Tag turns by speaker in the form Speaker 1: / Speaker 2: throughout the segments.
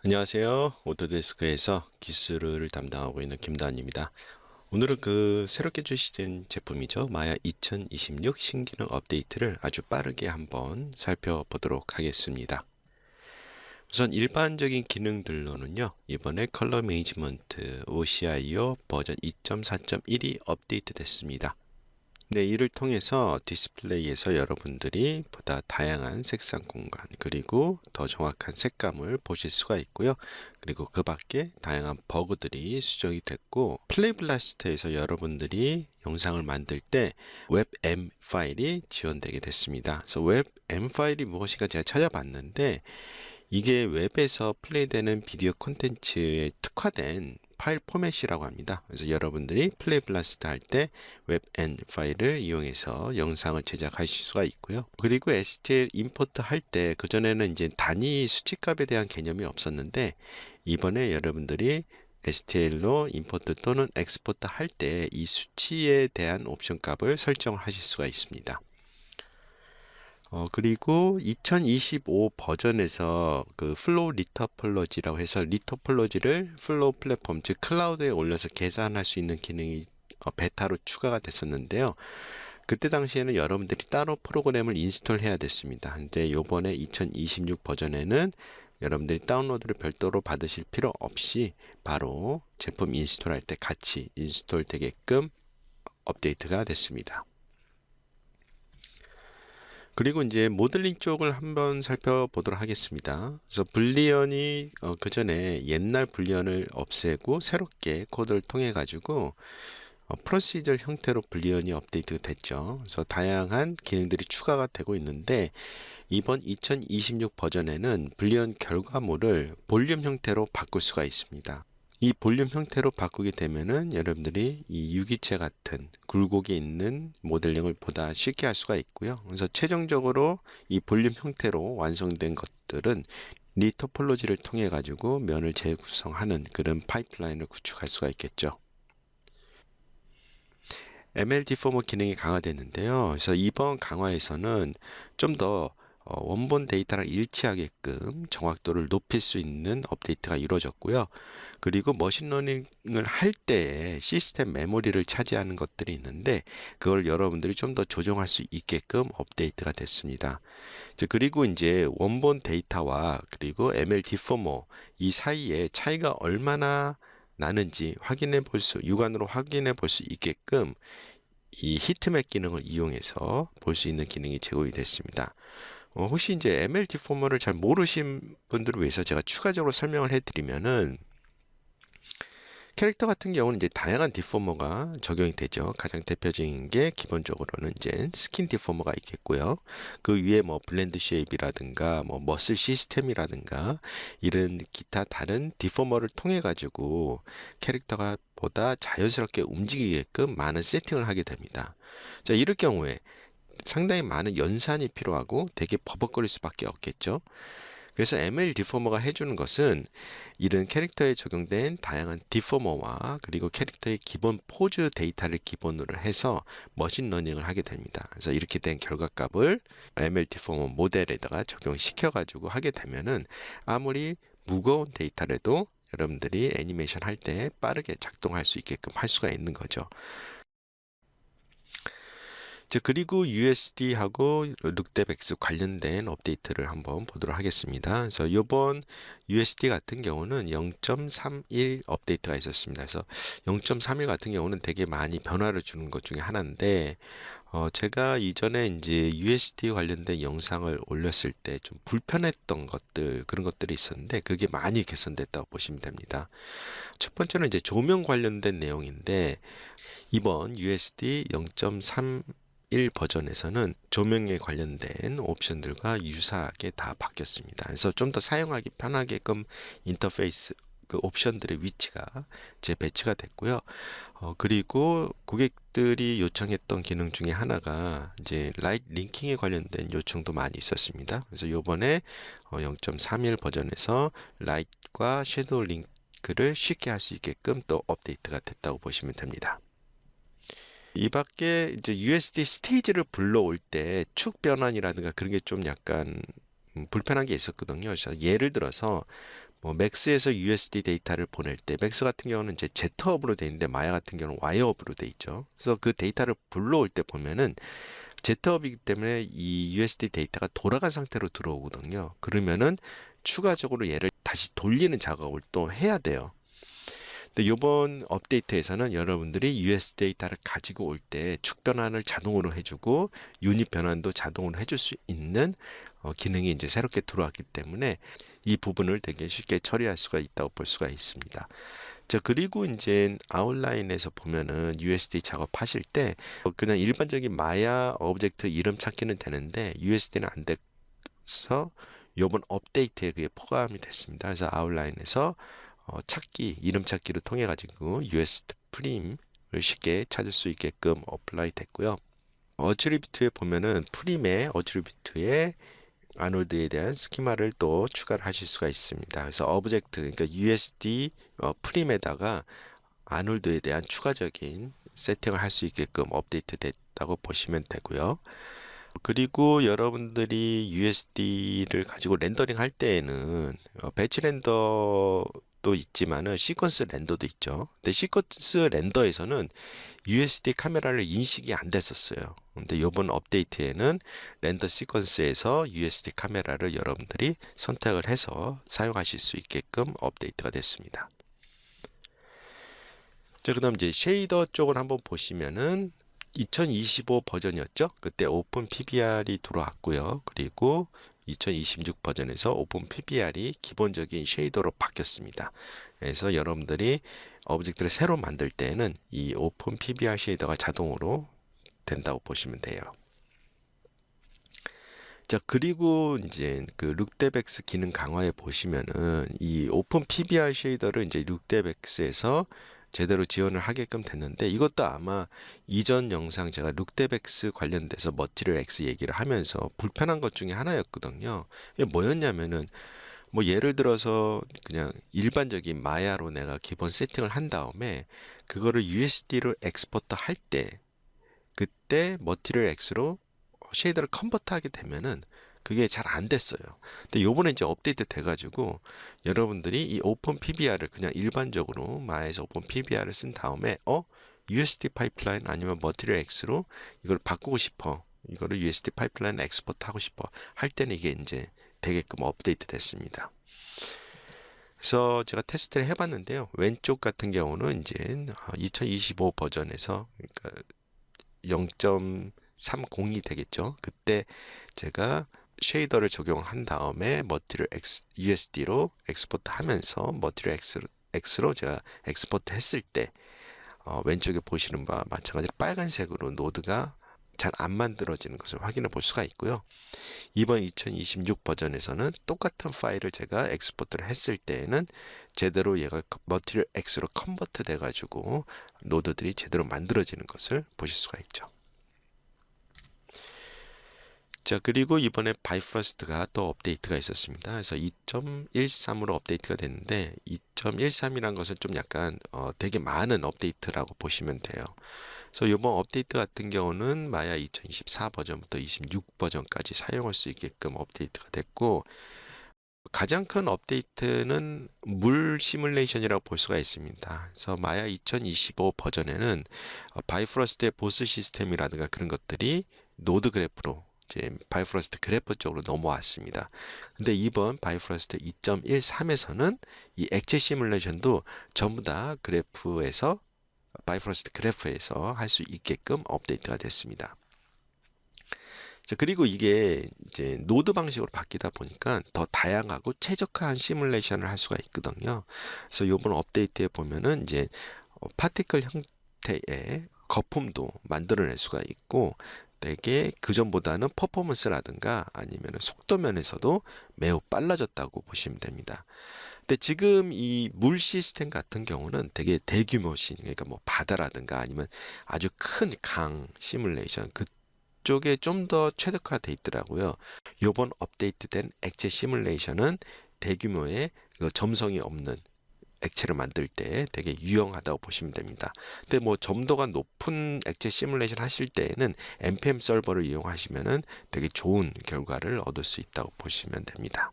Speaker 1: 안녕하세요. 오토데스크에서 기술을 담당하고 있는 김다은입니다. 오늘은 새롭게 출시된 제품이죠. 마야 2026 신기능 업데이트를 아주 빠르게 한번 살펴보도록 하겠습니다. 우선 일반적인 기능들로는요, 이번에 컬러 매니지먼트 OCIO 버전 2.4.1이 업데이트 됐습니다. 네, 이를 통해서 디스플레이에서 여러분들이 보다 다양한 색상 공간 그리고 더 정확한 색감을 보실 수가 있고요. 그리고 그 밖에 다양한 버그들이 수정이 됐고, 플레이 블라스터에서 여러분들이 영상을 만들 때 웹M 파일이 지원되게 됐습니다. 그래서 웹M 파일이 무엇인가 제가 찾아봤는데, 이게 웹에서 플레이되는 비디오 콘텐츠에 특화된 파일 포맷이라고 합니다. 그래서 여러분들이 플레이 블라스트 할 때 웹N 파일을 이용해서 영상을 제작하실 수가 있고요. 그리고 STL 임포트 할 때 그전에는 이제 단위 수치값에 대한 개념이 없었는데, 이번에 여러분들이 STL로 임포트 또는 엑스포트 할 때 이 수치에 대한 옵션 값을 설정을 하실 수가 있습니다. 그리고 2025 버전에서 그 플로우 리터폴러지라고 해서 리터폴러지를 플로우 플랫폼, 즉 클라우드에 올려서 계산할 수 있는 기능이 베타로 추가가 됐었는데요. 그때 당시에는 여러분들이 따로 프로그램을 인스톨해야 됐습니다. 근데 요번에 2026 버전에는 여러분들이 다운로드를 별도로 받으실 필요 없이 바로 제품 인스톨할 때 같이 인스톨 되게끔 업데이트가 됐습니다. 그리고 이제 모델링 쪽을 한번 살펴보도록 하겠습니다. 그래서 불리언이 그 전에 옛날 불리언을 없애고 새롭게 코드를 통해 가지고 프로시저 형태로 불리언이 업데이트가 됐죠. 그래서 다양한 기능들이 추가가 되고 있는데, 이번 2026 버전에는 불리언 결과물을 볼륨 형태로 바꿀 수가 있습니다. 이 볼륨 형태로 바꾸게 되면은 여러분들이 이 유기체 같은 굴곡이 있는 모델링을 보다 쉽게 할 수가 있고요. 그래서 최종적으로 이 볼륨 형태로 완성된 것들은 리토폴로지를 통해 가지고 면을 재구성하는 그런 파이프라인을 구축할 수가 있겠죠. ML 디포머 기능이 강화됐는데요. 그래서 이번 강화에서는 좀더 원본 데이터랑 일치하게끔 정확도를 높일 수 있는 업데이트가 이루어졌고요. 그리고 머신러닝을 할 때에 시스템 메모리를 차지하는 것들이 있는데, 그걸 여러분들이 좀 더 조정할 수 있게끔 업데이트가 됐습니다. 그리고 이제 원본 데이터와 그리고 ML 디포머 이 사이에 차이가 얼마나 나는지 육안으로 확인해 볼 수 있게끔 이 히트맵 기능을 이용해서 볼 수 있는 기능이 제공이 됐습니다. 혹시 이제 ML 디포머를 잘 모르신 분들을 위해서 제가 추가적으로 설명을 해드리면은, 캐릭터 같은 경우는 이제 다양한 디포머가 적용이 되죠. 가장 대표적인 게 기본적으로는 이제 스킨 디포머가 있겠고요. 그 위에 뭐 블렌드 쉐입이라든가 뭐 머슬 시스템이라든가 이런 기타 다른 디포머를 통해 가지고 캐릭터가 보다 자연스럽게 움직이게끔 많은 세팅을 하게 됩니다. 자, 이럴 경우에 상당히 많은 연산이 필요하고 되게 버벅거릴 수밖에 없겠죠. 그래서 ML 디포머가 해주는 것은 이런 캐릭터에 적용된 다양한 디포머와 그리고 캐릭터의 기본 포즈 데이터를 기본으로 해서 머신러닝을 하게 됩니다. 그래서 이렇게 된 결과값을 ML 디포머 모델에다가 적용시켜 가지고 하게 되면은 아무리 무거운 데이터라도 여러분들이 애니메이션 할 때 빠르게 작동할 수 있게끔 할 수가 있는 거죠. 그리고 USD하고 룩데백스 관련된 업데이트를 한번 보도록 하겠습니다. 그래서 이번 USD 같은 경우는 0.31 업데이트가 있었습니다. 그래서 0.31 같은 경우는 되게 많이 변화를 주는 것 중에 하나인데, 제가 이전에 이제 USD 관련된 영상을 올렸을 때 좀 불편했던 것들, 그런 것들이 있었는데, 그게 많이 개선됐다고 보시면 됩니다. 첫 번째는 이제 조명 관련된 내용인데, 이번 USD 0.31 버전에서는 조명에 관련된 옵션들과 유사하게 다 바뀌었습니다. 그래서 좀 더 사용하기 편하게끔 인터페이스 그 옵션들의 위치가 재배치가 됐고요. 그리고 고객들이 요청했던 기능 중에 하나가 이제 라이트 링킹에 관련된 요청도 많이 있었습니다. 그래서 요번에 0.31 버전에서 라이트과 섀도우 링크를 쉽게 할 수 있게끔 또 업데이트가 됐다고 보시면 됩니다. 이 밖에 이제 USD 스테이지를 불러올 때 축 변환이라든가 그런 게 좀 약간 불편한 게 있었거든요. 그래서 예를 들어서 뭐 맥스에서 USD 데이터를 보낼 때 맥스 같은 경우는 이제 Z업으로 돼 있는데 마야 같은 경우는 Y업으로 돼 있죠. 그래서 그 데이터를 불러올 때 보면은 Z업이기 때문에 이 USD 데이터가 돌아간 상태로 들어오거든요. 그러면은 추가적으로 얘를 다시 돌리는 작업을 또 해야 돼요. 근데 이번 업데이트에서는 여러분들이 US 데이터를 가지고 올 때 축 변환을 자동으로 해주고 유닛 변환도 자동으로 해줄 수 있는 기능이 이제 새롭게 들어왔기 때문에 이 부분을 되게 쉽게 처리할 수가 있다고 볼 수가 있습니다. 자, 그리고 이제 아웃라인에서 보면은 USD 작업하실 때 그냥 일반적인 마야 오브젝트 이름 찾기는 되는데 USD는 안 돼서 이번 업데이트에 그게 포함이 됐습니다. 그래서 아웃라인에서 찾기, 이름 찾기를 통해 가지고 USD 프림을 쉽게 찾을 수 있게끔 어플라이 됐고요. 어트리뷰트에 보면은 프림의 어트리뷰트에 아놀드에 대한 스키마를 또 추가를 하실 수가 있습니다. 그래서 오브젝트, 그러니까 USD 프림에다가 아놀드에 대한 추가적인 세팅을 할 수 있게끔 업데이트 됐다고 보시면 되고요. 그리고 여러분들이 USD를 가지고 렌더링 할 때에는 배치 렌더도 있지만은 시퀀스 렌더도 있죠. 근데 시퀀스 렌더에서는 USD 카메라를 인식이 안 됐었어요. 근데 이번 업데이트에는 렌더 시퀀스에서 USD 카메라를 여러분들이 선택을 해서 사용하실 수 있게끔 업데이트가 됐습니다. 자, 그다음 이제 쉐이더 쪽을 한번 보시면은 2025 버전이었죠. 그때 오픈 PBR이 들어왔고요. 그리고 2026 버전에서 오픈 PBR이 기본적인 쉐이더로 바뀌었습니다. 그래서 여러분들이 오브젝트를 새로 만들 때에는 이 오픈 PBR 쉐이더가 자동으로 된다고 보시면 돼요. 자, 그리고 이제 그 룩데벡스 기능 강화에 보시면은 이 오픈 PBR 쉐이더를 이제 룩데벡스에서 제대로 지원을 하게끔 됐는데 이것도 아마 이전 영상 제가 룩데벡스 관련돼서 머티리얼 X 얘기를 하면서 불편한 것 중에 하나였거든요. 이게 뭐였냐면은 뭐 예를 들어서 그냥 일반적인 마야로 내가 기본 세팅을 한 다음에 그거를 USD로 엑스포트 할 때 그때 머티리얼 X로 쉐이더를 컨버트 하게 되면은 그게 잘 안 됐어요. 근데 요번에 이제 업데이트 돼가지고 여러분들이 이 오픈 PBR을 그냥 일반적으로 마야에서 오픈 PBR을 쓴 다음에 USD 파이프라인 아니면 머티리얼 X로 이걸 바꾸고 싶어. 이거를 USD 파이프라인 엑스포트 하고 싶어. 할 때는 이게 이제 되게끔 업데이트 됐습니다. 그래서 제가 테스트를 해봤는데요. 왼쪽 같은 경우는 이제 2025 버전에서 그러니까 0.30이 되겠죠. 그때 제가 쉐이더를 적용한 다음에 머티리얼 USD로 엑스포트 하면서 머티리얼 X로 제가 엑스포트 했을 때 왼쪽에 보시는 바와 마찬가지로 빨간색으로 노드가 잘 안 만들어지는 것을 확인해 볼 수가 있고요. 이번 2026 버전에서는 똑같은 파일을 제가 엑스포트를 했을 때에는 제대로 얘가 머티리얼 X로 컨버트 돼 가지고 노드들이 제대로 만들어지는 것을 보실 수가 있죠. 자, 그리고 이번에 바이프러스트가 또 업데이트가 있었습니다. 그래서 2.13으로 업데이트가 됐는데 2.13이란 것은 좀 약간 되게 많은 업데이트라고 보시면 돼요. 그래서 이번 업데이트 같은 경우는 마야 2024 버전부터 26 버전까지 사용할 수 있게끔 업데이트가 됐고 가장 큰 업데이트는 물 시뮬레이션이라고 볼 수가 있습니다. 그래서 마야 2025 버전에는 바이프러스트의 보스 시스템이라든가 그런 것들이 노드 그래프로 이제 바이프러스트 그래프 쪽으로 넘어왔습니다. 근데 이번 바이프러스트 2.13에서는 이 액체 시뮬레이션도 전부 다 그래프에서 바이프러스트 그래프에서 할 수 있게끔 업데이트가 됐습니다. 자, 그리고 이게 이제 노드 방식으로 바뀌다 보니까 더 다양하고 최적화한 시뮬레이션을 할 수가 있거든요. 그래서 이번 업데이트에 보면은 이제 파티클 형태의 거품도 만들어낼 수가 있고 되게 그전보다는 퍼포먼스라든가 아니면 속도 면에서도 매우 빨라졌다고 보시면 됩니다. 근데 지금 이 물 시스템 같은 경우는 되게 대규모 시, 그러니까 뭐 바다라든가 아니면 아주 큰 강 시뮬레이션 그쪽에 좀 더 최적화돼 있더라고요. 요번 업데이트된 액체 시뮬레이션은 대규모의 점성이 없는 액체를 만들 때 되게 유용하다고 보시면 됩니다. 근데 뭐 점도가 높은 액체 시뮬레이션 하실 때에는 npm 서버를 이용하시면은 되게 좋은 결과를 얻을 수 있다고 보시면 됩니다.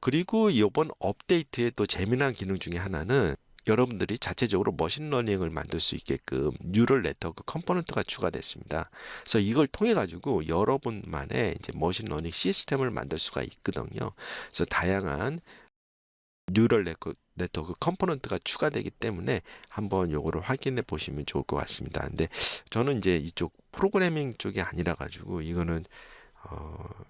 Speaker 1: 그리고 이번 업데이트의 또 재미난 기능 중에 하나는 여러분들이 자체적으로 머신러닝을 만들 수 있게끔 뉴럴 네트워크 컴포넌트가 추가됐습니다. 그래서 이걸 통해 가지고 여러분만의 이제 머신러닝 시스템을 만들 수가 있거든요. 그래서 다양한 뉴럴 네트워크 컴포넌트가 추가되기 때문에 한번 요거를 확인해 보시면 좋을 것 같습니다. 근데 저는 이제 이쪽 프로그래밍 쪽이 아니라 가지고 이거는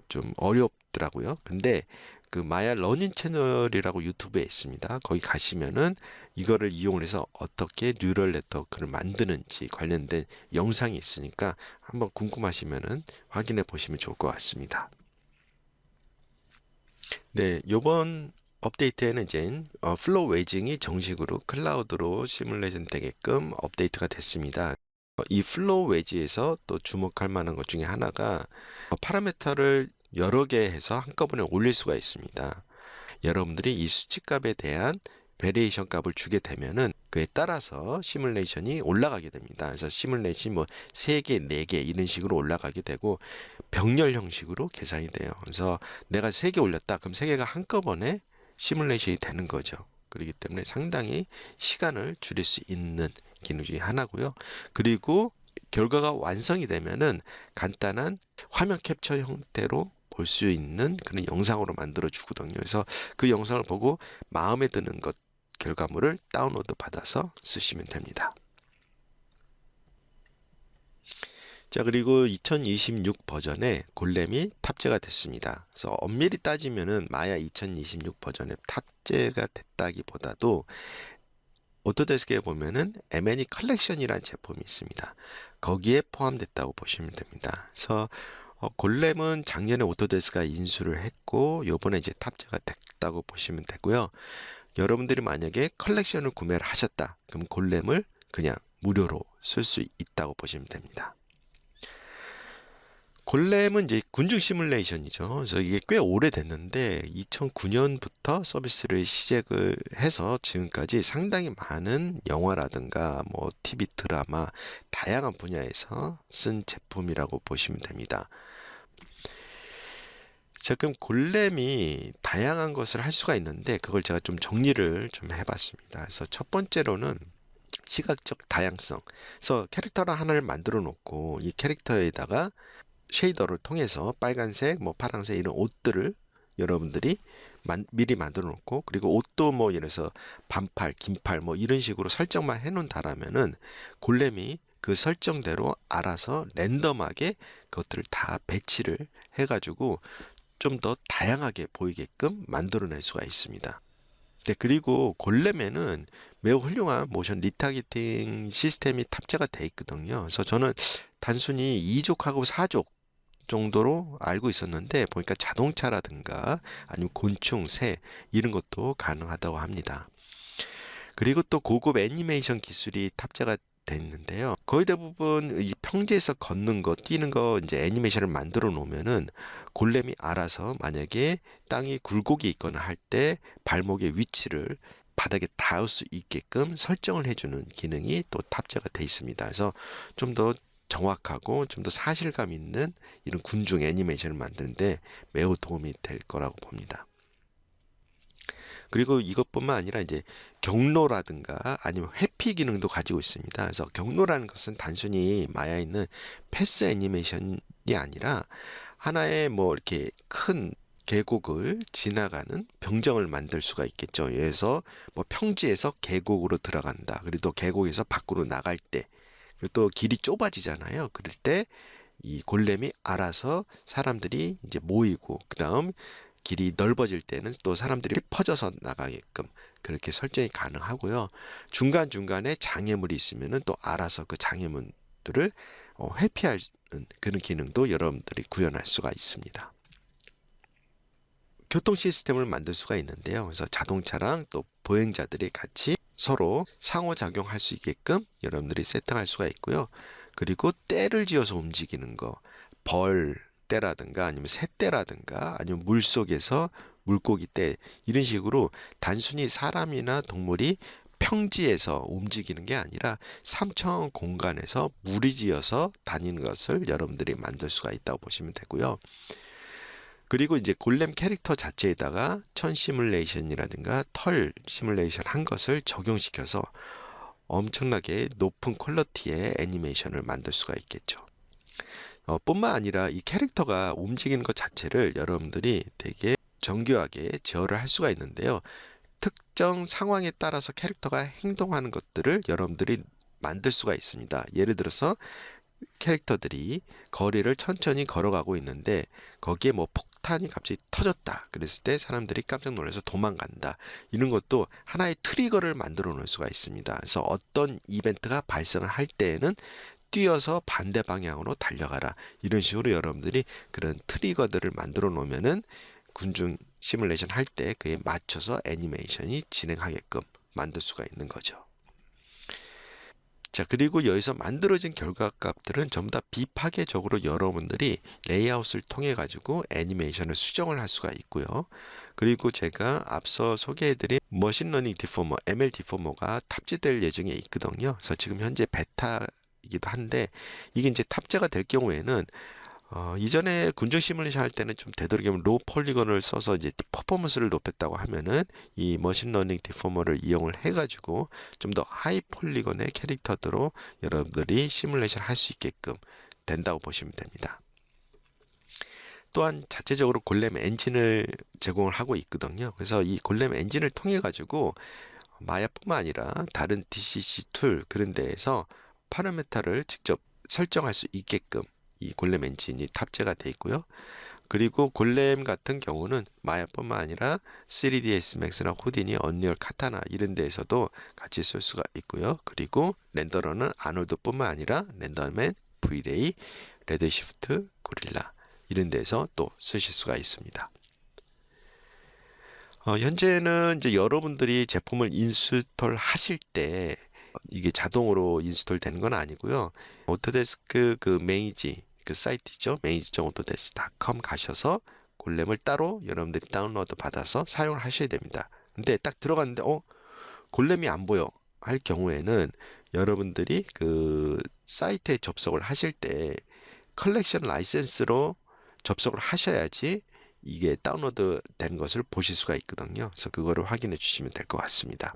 Speaker 1: 좀 어렵더라고요. 근데 그 마야 러닝 채널이라고 유튜브에 있습니다. 거기 가시면은 이거를 이용을 해서 어떻게 뉴럴 네트워크를 만드는지 관련된 영상이 있으니까 한번 궁금하시면은 확인해 보시면 좋을 것 같습니다. 네, 요번 업데이트에는 이제 플로우 웨이징이 정식으로 클라우드로 시뮬레이션 되게끔 업데이트가 됐습니다. 이 플로우 웨지에서 또 주목할 만한 것 중에 하나가 파라미터를 여러 개 해서 한꺼번에 올릴 수가 있습니다. 여러분들이 이 수치값에 대한 베리에이션 값을 주게 되면은 그에 따라서 시뮬레이션이 올라가게 됩니다. 그래서 시뮬레이션이 뭐 3개, 4개 이런 식으로 올라가게 되고 병렬 형식으로 계산이 돼요. 그래서 내가 3개 올렸다. 그럼 3개가 한꺼번에 시뮬레이션이 되는 거죠. 그렇기 때문에 상당히 시간을 줄일 수 있는 기능 중에 하나고요. 그리고 결과가 완성이 되면은 간단한 화면 캡처 형태로 볼 수 있는 그런 영상으로 만들어 주거든요. 그래서 그 영상을 보고 마음에 드는 것 결과물을 다운로드 받아서 쓰시면 됩니다. 자, 그리고 2026 버전에 골렘이 탑재가 됐습니다. 그래서 엄밀히 따지면은 마야 2026 버전에 탑재가 됐다기보다도 오토데스크에 보면은 M&E 컬렉션이라는 제품이 있습니다. 거기에 포함됐다고 보시면 됩니다. 그래서 골렘은 작년에 오토데스크가 인수를 했고 요번에 이제 탑재가 됐다고 보시면 되고요. 여러분들이 만약에 컬렉션을 구매를 하셨다. 그럼 골렘을 그냥 무료로 쓸 수 있다고 보시면 됩니다. 골렘은 이제 군중 시뮬레이션이죠. 그래서 이게 꽤 오래됐는데 2009년부터 서비스를 시작을 해서 지금까지 상당히 많은 영화라든가 뭐 TV 드라마 다양한 분야에서 쓴 제품이라고 보시면 됩니다. 자, 그럼 골렘이 다양한 것을 할 수가 있는데 그걸 제가 좀 정리를 좀 해봤습니다. 그래서 첫 번째로는 시각적 다양성. 그래서 캐릭터를 하나를 만들어 놓고 이 캐릭터에다가 쉐이더를 통해서 빨간색, 뭐 파란색 이런 옷들을 여러분들이 미리 만들어 놓고 그리고 옷도 뭐 예를 들어서 반팔, 긴팔 뭐 이런 식으로 설정만 해 놓는다라면은 골렘이 그 설정대로 알아서 랜덤하게 그것들을 다 배치를 해가지고 좀 더 다양하게 보이게끔 만들어낼 수가 있습니다. 네, 그리고 골렘에는 매우 훌륭한 모션 리타겟팅 시스템이 탑재가 되어 있거든요. 그래서 저는 단순히 2족하고 4족 정도로 알고 있었는데 보니까 자동차라든가 아니면 곤충, 새 이런 것도 가능하다고 합니다. 그리고 또 고급 애니메이션 기술이 탑재가 됐는데요. 거의 대부분 이 평지에서 걷는 거, 뛰는 거 이제 애니메이션을 만들어 놓으면은 골렘이 알아서 만약에 땅이 굴곡이 있거나 할 때 발목의 위치를 바닥에 닿을 수 있게끔 설정을 해주는 기능이 또 탑재가 돼 있습니다. 그래서 좀 더 정확하고 좀 더 사실감 있는 이런 군중 애니메이션을 만드는데 매우 도움이 될 거라고 봅니다. 그리고 이것뿐만 아니라 이제 경로라든가 아니면 회피 기능도 가지고 있습니다. 그래서 경로라는 것은 단순히 마야에 있는 패스 애니메이션이 아니라 하나의 뭐 이렇게 큰 계곡을 지나가는 병정을 만들 수가 있겠죠. 그래서 뭐 평지에서 계곡으로 들어간다. 그리고 또 계곡에서 밖으로 나갈 때, 그리고 또 길이 좁아지잖아요. 그럴 때 이 골렘이 알아서 사람들이 이제 모이고 그다음 길이 넓어질 때는 또 사람들이 퍼져서 나가게끔 그렇게 설정이 가능하고요. 중간중간에 장애물이 있으면은 또 알아서 그 장애물들을 회피하는 그런 기능도 여러분들이 구현할 수가 있습니다. 교통 시스템을 만들 수가 있는데요. 그래서 자동차랑 또 보행자들이 같이 서로 상호작용할 수 있게끔 여러분들이 세팅할 수가 있고요. 그리고 때를 지어서 움직이는 거, 벌 때라든가 아니면 새때라든가 아니면 물속에서 물고기 때 이런 식으로 단순히 사람이나 동물이 평지에서 움직이는 게 아니라 3차원 공간에서 무리지어서 다니는 것을 여러분들이 만들 수가 있다고 보시면 되고요. 그리고 이제 골렘 캐릭터 자체에다가 천 시뮬레이션이라든가 털 시뮬레이션 한 것을 적용시켜서 엄청나게 높은 퀄리티의 애니메이션을 만들 수가 있겠죠. 뿐만 아니라 이 캐릭터가 움직이는 것 자체를 여러분들이 되게 정교하게 제어를 할 수가 있는데요. 특정 상황에 따라서 캐릭터가 행동하는 것들을 여러분들이 만들 수가 있습니다. 예를 들어서 캐릭터들이 거리를 천천히 걸어가고 있는데 거기에 뭐 폭탄이 갑자기 터졌다 그랬을 때 사람들이 깜짝 놀라서 도망간다, 이런 것도 하나의 트리거를 만들어 놓을 수가 있습니다. 그래서 어떤 이벤트가 발생을 할 때에는 뛰어서 반대 방향으로 달려가라, 이런 식으로 여러분들이 그런 트리거들을 만들어 놓으면은 군중 시뮬레이션 할 때 그에 맞춰서 애니메이션이 진행하게끔 만들 수가 있는 거죠. 자, 그리고 여기서 만들어진 결과값들은 전부 다 비파괴적으로 여러분들이 레이아웃을 통해 가지고 애니메이션을 수정을 할 수가 있고요. 그리고 제가 앞서 소개해드린 머신러닝 디포머, ML 디포머가 탑재될 예정에 있거든요. 그래서 지금 현재 베타이기도 한데 이게 이제 탑재가 될 경우에는 이전에 군중 시뮬레이션 할 때는 좀 되도록이면 로우 폴리건을 써서 이제 퍼포먼스를 높였다고 하면은 이 머신러닝 디포머를 이용을 해가지고 좀 더 하이 폴리건의 캐릭터들로 여러분들이 시뮬레이션 할 수 있게끔 된다고 보시면 됩니다. 또한 자체적으로 골렘 엔진을 제공을 하고 있거든요. 그래서 이 골렘 엔진을 통해 가지고 마야뿐만 아니라 다른 DCC 툴 그런 데에서 파라미터를 직접 설정할 수 있게끔 이 골렘 엔진이 탑재가 되어 있고요. 그리고 골렘 같은 경우는 마야뿐만 아니라 3ds max나 호디니, 언리얼 카타나 이런 데에서도 같이 쓸 수가 있고요. 그리고 렌더러는 아놀드뿐만 아니라 렌더맨, 브이레이, 레드시프트, 고릴라 이런 데에서 또 쓰실 수가 있습니다. 현재는 이제 여러분들이 제품을 인스톨 하실 때 이게 자동으로 인스톨 되는 건 아니고요. 오토데스크 그 메이지 그 사이트죠. 메이지.autodesk.com 가셔서 골렘을 따로 여러분들이 다운로드 받아서 사용을 하셔야 됩니다. 근데 딱 들어갔는데 골렘이 안 보여 할 경우에는 여러분들이 그 사이트에 접속을 하실 때 컬렉션 라이센스로 접속을 하셔야지 이게 다운로드 된 것을 보실 수가 있거든요. 그래서 그거를 확인해 주시면 될 것 같습니다.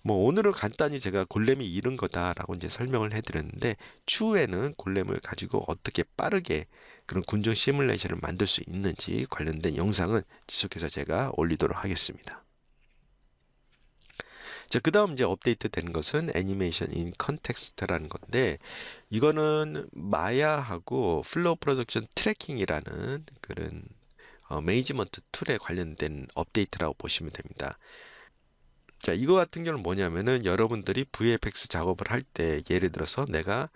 Speaker 1: 뭐 오늘은 간단히 제가 골렘이 이런 거다라고 이제 설명을 해드렸는데 추후에는 골렘을 가지고 어떻게 빠르게 그런 군중 시뮬레이션을 만들 수 있는지 관련된 영상은 지속해서 제가 올리도록 하겠습니다. 자, 그 다음 이제 업데이트 된 것은 애니메이션 인 컨텍스트라는 건데 이거는 마야하고 플로우 프로덕션 트래킹이라는 그런 매니지먼트 툴에 관련된 업데이트라고 보시면 됩니다. 자, 이거 같은 경우는 뭐냐면은 여러분들이 VFX 작업을 할 때 예를 들어서 내가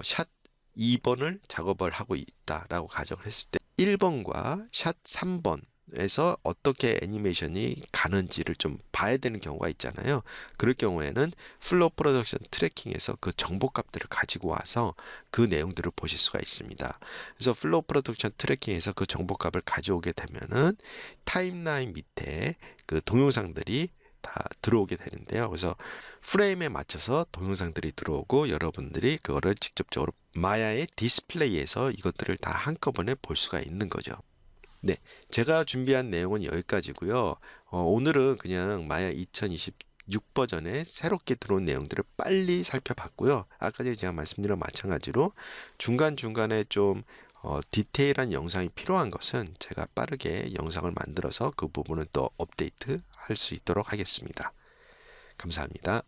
Speaker 1: 샷 2번을 작업을 하고 있다라고 가정을 했을 때 1번과 샷 3번에서 어떻게 애니메이션이 가는지를 좀 봐야 되는 경우가 있잖아요. 그럴 경우에는 플로우 프로덕션 트래킹에서 그 정보 값들을 가지고 와서 그 내용들을 보실 수가 있습니다. 그래서 플로우 프로덕션 트래킹에서 그 정보 값을 가져오게 되면은 타임라인 밑에 그 동영상들이 다 들어오게 되는데요. 그래서 프레임에 맞춰서 동영상들이 들어오고 여러분들이 그거를 직접적으로 마야의 디스플레이에서 이것들을 다 한꺼번에 볼 수가 있는 거죠. 네, 제가 준비한 내용은 여기까지고요. 오늘은 그냥 마야 2026 버전에 새롭게 들어온 내용들을 빨리 살펴봤고요. 아까 전에 제가 말씀드린 마찬가지로 중간중간에 좀 디테일한 영상이 필요한 것은 제가 빠르게 영상을 만들어서 그 부분을 또 업데이트 할 수 있도록 하겠습니다. 감사합니다.